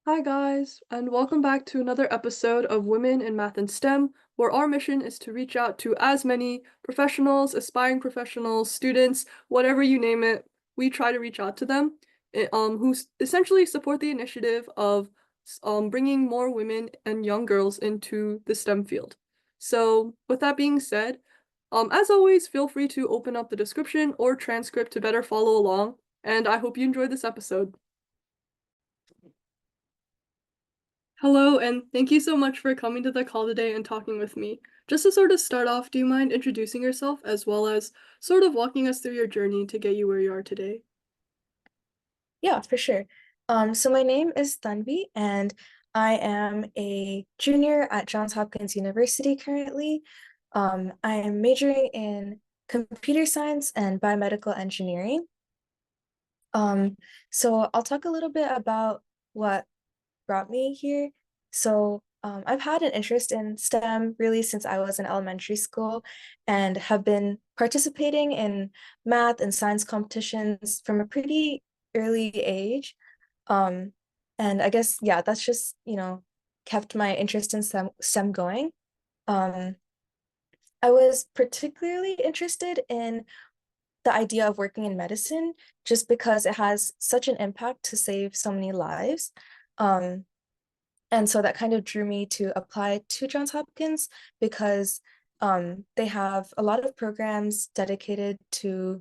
Hi, guys, and welcome back to another episode of Women in Math and STEM, where our mission is to reach out to as many professionals, aspiring professionals, students, whatever you name it. We try to reach out to them, who essentially support the initiative of bringing more women and young girls into the STEM field. So, with that being said, as always, feel free to open up the description or transcript to better follow along, and I hope you enjoyed this episode. Hello, and thank you so much for coming to the call today and talking with me. Just to sort of start off, do you mind introducing yourself as well as sort of walking us through your journey to get you where you are today? Yeah, for sure. So my name is Tanvi, and I am a junior at Johns Hopkins University currently. I am majoring in computer science and biomedical engineering. Um, so I'll talk a little bit about what brought me here. I've had an interest in STEM really since I was in elementary school and have been participating in math and science competitions from a pretty early age. Um, and I guess, yeah, that's just, kept my interest in STEM going. Um, I was particularly interested in the idea of working in medicine just because it has such an impact to save so many lives. Um, and so that kind of drew me to apply to Johns Hopkins because they have a lot of programs dedicated to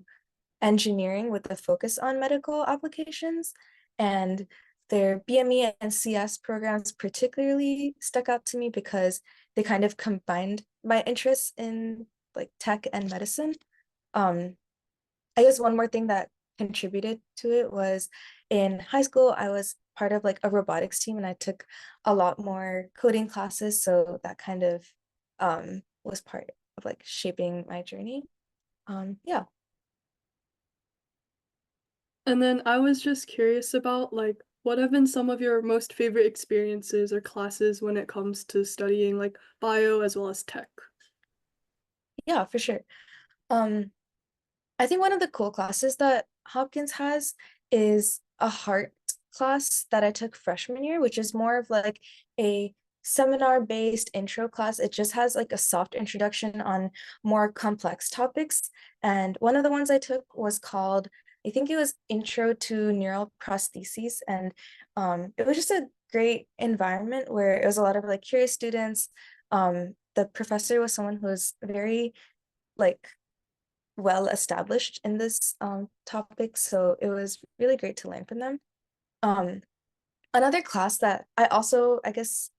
engineering with a focus on medical applications. And their BME and CS programs particularly stuck out to me because they kind of combined my interests in like tech and medicine. Um, I guess one more thing that contributed to it was in high school, I was part of like a robotics team and I took a lot more coding classes. So that kind of was part of like shaping my journey. Yeah. And then I was just curious about what have been some of your most favorite experiences or classes when it comes to studying like bio as well as tech? Yeah, for sure. Um, I think one of the cool classes that Hopkins has is a heart class that I took freshman year, which is more of like a seminar-based intro class. It just has like a soft introduction on more complex topics. And one of the ones I took was called, I think it was Intro to Neural Prostheses. And it was just a great environment where it was a lot of like curious students. The professor was someone who was very like well established in this topic, so it was really great to learn from them. Um, Another class that I also, I guess,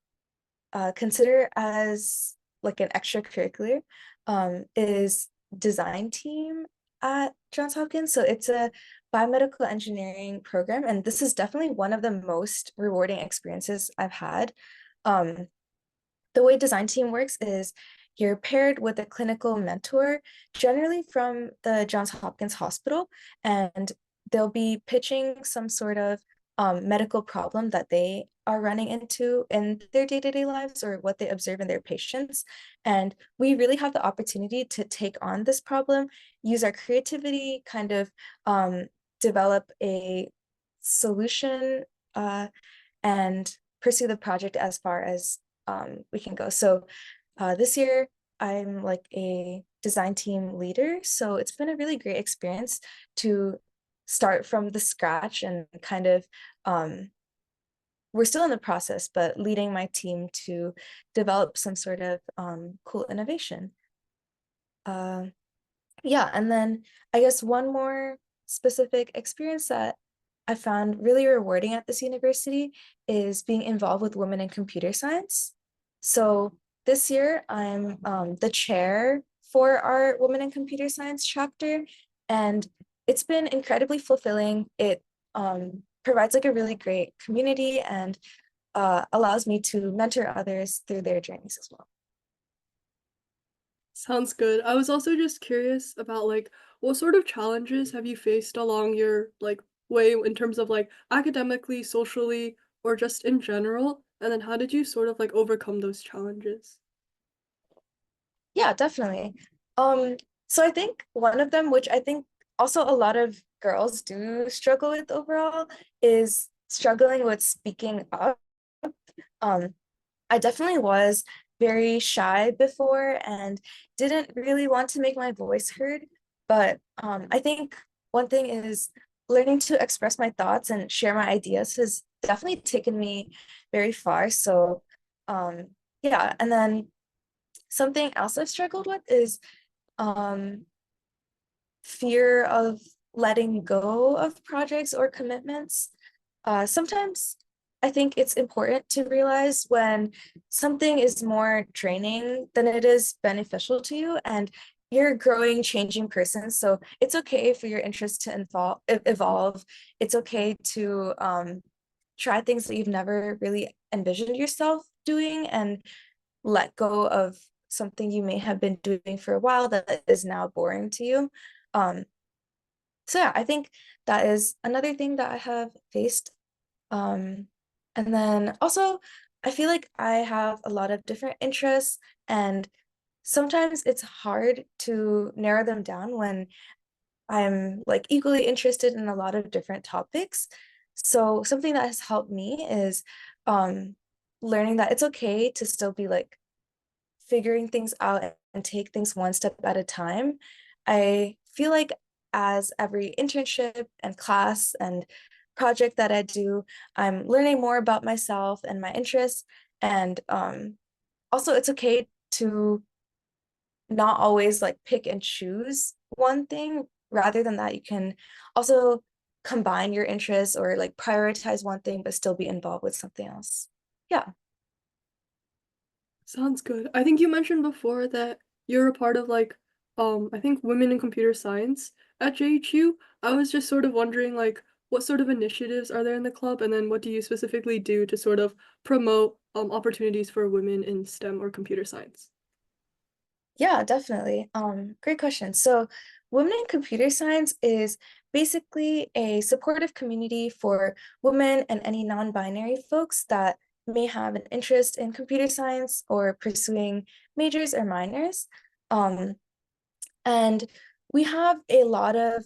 consider as like an extracurricular is design team at Johns Hopkins. So it's a biomedical engineering program, and this is definitely one of the most rewarding experiences I've had. Um, the way design team works is you're paired with a clinical mentor, generally from the Johns Hopkins Hospital, and they'll be pitching some sort of medical problem that they are running into in their day-to-day lives or what they observe in their patients. And we really have the opportunity to take on this problem, use our creativity, kind of develop a solution and pursue the project as far as we can go. So this year, I'm like a design team leader. So it's been a really great experience to start from the scratch and kind of, we're still in the process, but leading my team to develop some sort of cool innovation. Uh, yeah, and then I guess one more specific experience that I found really rewarding at this university is being involved with women in computer science. So this year, I'm the chair for our Women in Computer Science chapter, and it's been incredibly fulfilling. It provides like a really great community and allows me to mentor others through their journeys as well. Sounds good. I was also just curious about what sort of challenges have you faced along your way in terms of academically, socially, or just in general? And then how did you sort of overcome those challenges? Yeah, definitely. Um, so I think one of them, which I think also a lot of girls do struggle with overall, is struggling with speaking up. Um, I definitely was very shy before and didn't really want to make my voice heard. But I think one thing is learning to express my thoughts and share my ideas has definitely taken me very far. So yeah, and then something else I've struggled with is um, fear of letting go of projects or commitments. Sometimes I think it's important to realize when something is more draining than it is beneficial to you, and you're a growing, changing person. So it's okay for your interest to evolve. It's okay to try things that you've never really envisioned yourself doing and let go of something you may have been doing for a while that is now boring to you. Um, so yeah, I think that is another thing that I have faced. Um, and then also, I feel like I have a lot of different interests, and sometimes it's hard to narrow them down when I'm like equally interested in a lot of different topics. So something that has helped me is learning that it's okay to still be like figuring things out and take things one step at a time. I feel like as every internship and class and project that I do, I'm learning more about myself and my interests. And also, it's okay to not always like pick and choose one thing. Rather than that, you can also combine your interests or like prioritize one thing, but still be involved with something else. Yeah. Sounds good. I think you mentioned before that you're a part of like I think Women in Computer Science at JHU. I was just sort of wondering like what sort of initiatives are there in the club and then what do you specifically do to sort of promote opportunities for women in STEM or computer science? Yeah, definitely. Great question. So, Women in Computer Science is basically a supportive community for women and any non-binary folks that may have an interest in computer science or pursuing majors or minors. Um, and we have a lot of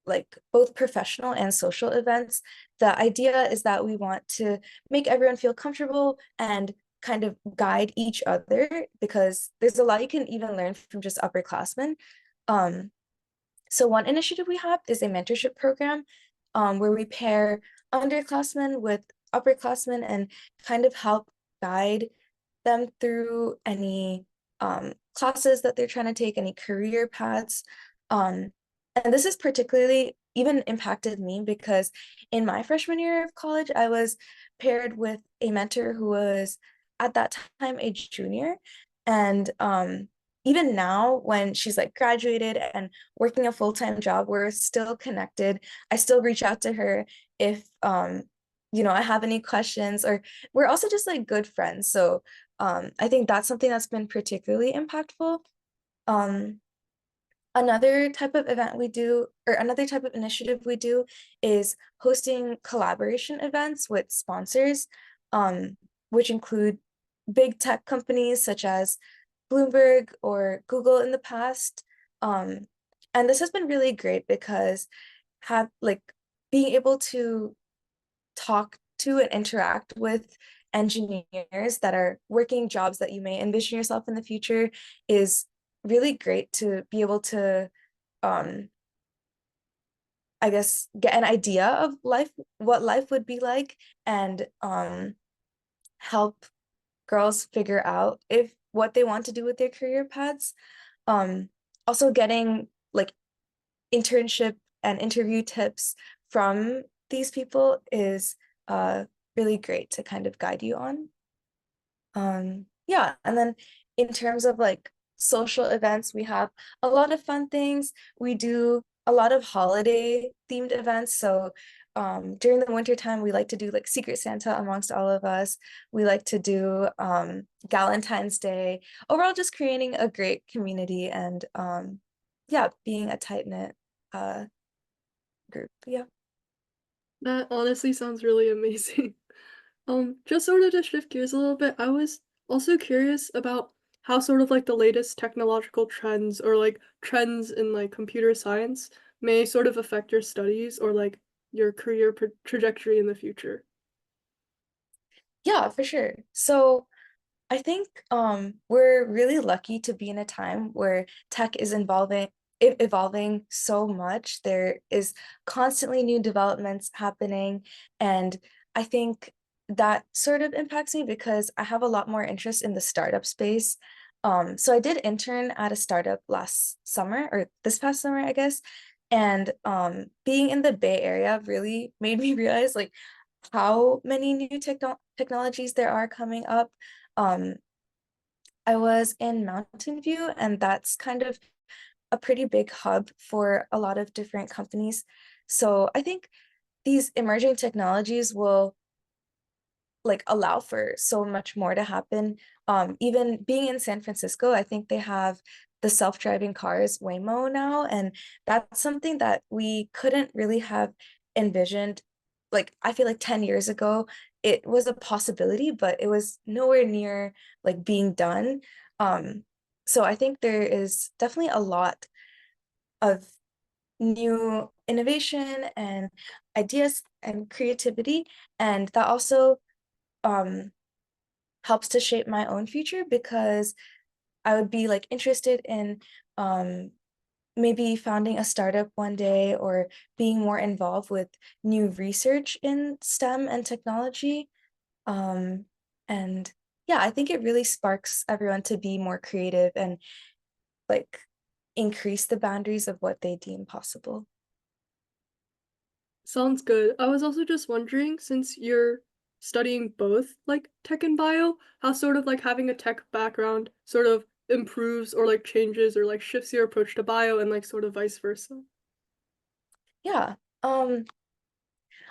like both professional and social events. The idea is that we want to make everyone feel comfortable and kind of guide each other because there's a lot you can even learn from just upperclassmen. Um, so one initiative we have is a mentorship program where we pair underclassmen with upperclassmen and kind of help guide them through any classes that they're trying to take, any career paths. Um, and this has particularly even impacted me because in my freshman year of college, I was paired with a mentor who was at that time a junior. And even now, when she's like graduated and working a full-time job, we're still connected. I still reach out to her if I have any questions, or we're also just like good friends. So I think that's something that's been particularly impactful. Um, Another type of event we do, or another type of initiative we do, is hosting collaboration events with sponsors, which include big tech companies such as Bloomberg or Google in the past. Um, and this has been really great because have like being able to talk to and interact with engineers that are working jobs that you may envision yourself in the future is really great to be able to um I guess get an idea of life, what life would be like, and help girls figure out if what they want to do with their career paths. um Also getting like internship and interview tips from these people is really great to kind of guide you on. Yeah, and then in terms of like social events, we have a lot of fun things. We do a lot of holiday themed events. So during the winter time, we like to do like Secret Santa amongst all of us. We like to do Galentine's Day. Overall, just creating a great community and yeah, being a tight-knit uh group. Yeah. That honestly sounds really amazing. Just sort of to shift gears a little bit, I was also curious about how sort of like the latest technological trends or like trends in like computer science may sort of affect your studies or like your career trajectory in the future? Yeah, for sure. So I think we're really lucky to be in a time where tech is evolving so much. There is constantly new developments happening, and I think that sort of impacts me because I have a lot more interest in the startup space. So I did intern at a startup last summer or this past summer, I guess. And being in the Bay Area really made me realize like how many new technologies there are coming up. Um, I was in Mountain View, and that's kind of a pretty big hub for a lot of different companies. So I think these emerging technologies will like allow for so much more to happen. Even being in San Francisco, I think they have the self-driving cars Waymo now, and that's something that we couldn't really have envisioned. Like I feel like 10 years ago, it was a possibility, but it was nowhere near like being done. Um, so I think there is definitely a lot of new innovation and ideas and creativity, and that also um helps to shape my own future because I would be like interested in um maybe founding a startup one day or being more involved with new research in STEM and technology. Um and yeah, I think it really sparks everyone to be more creative and like increase the boundaries of what they deem possible. Sounds good. I was also just wondering, since you're studying both like tech and bio, how sort of like having a tech background sort of improves or like changes or like shifts your approach to bio and like sort of vice versa. Yeah. Um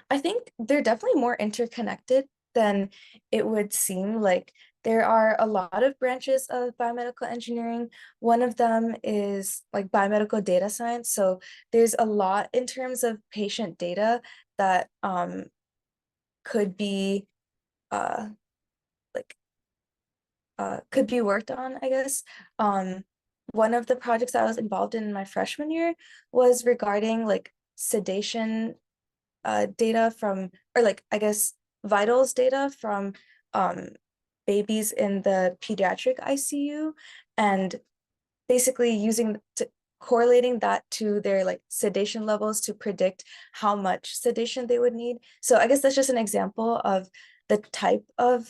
I think they're definitely more interconnected than it would seem. Like there are a lot of branches of biomedical engineering. One of them is like biomedical data science. So there's a lot in terms of patient data that could be uh, like could be worked on, I guess. One of the projects that I was involved in my freshman year was regarding like sedation data from, or like, I guess, vitals data from um, babies in the pediatric ICU, and basically correlating that to their like sedation levels to predict how much sedation they would need. So I guess that's just an example of the type of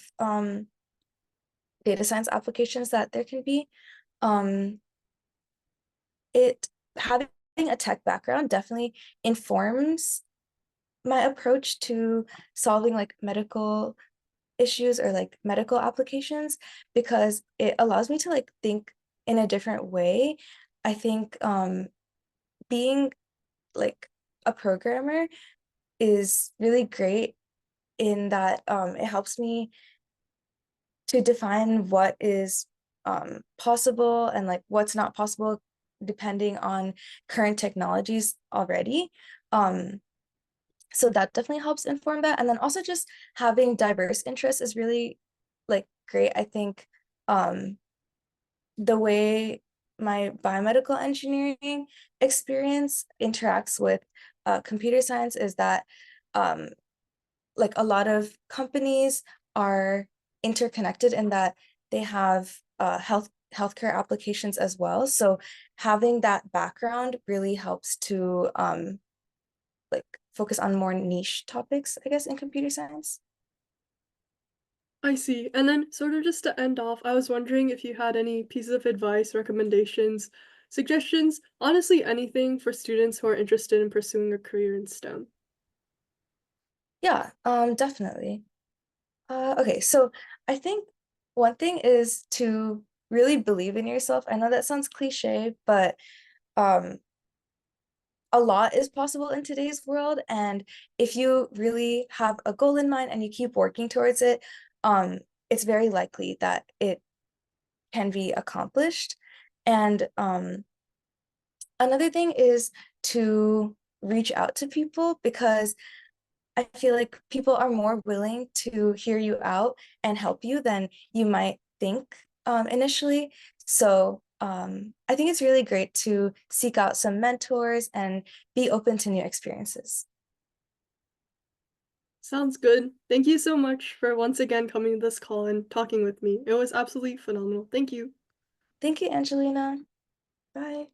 data science applications that there can be. Um, it having a tech background definitely informs my approach to solving like medical issues or like medical applications because it allows me to like think in a different way. I think being like a programmer is really great in that it helps me to define what is possible and like what's not possible depending on current technologies already. Um, so that definitely helps inform that. And then also just having diverse interests is really like great. I think um, the way my biomedical engineering experience interacts with computer science is that um, like a lot of companies are interconnected in that they have healthcare applications as well. So having that background really helps to like focus on more niche topics, I guess, in computer science. I see. And then sort of just to end off, I was wondering if you had any pieces of advice, recommendations, suggestions, honestly anything for students who are interested in pursuing a career in STEM. Yeah, definitely. Okay, so I think one thing is to really believe in yourself. I know that sounds cliche, but um, a lot is possible in today's world. And if you really have a goal in mind and you keep working towards it, um, it's very likely that it can be accomplished. And another thing is to reach out to people because I feel like people are more willing to hear you out and help you than you might think initially. So I think it's really great to seek out some mentors and be open to new experiences. Sounds good. Thank you so much for once again coming to this call and talking with me. It was absolutely phenomenal. Thank you. Thank you, Angelina. Bye.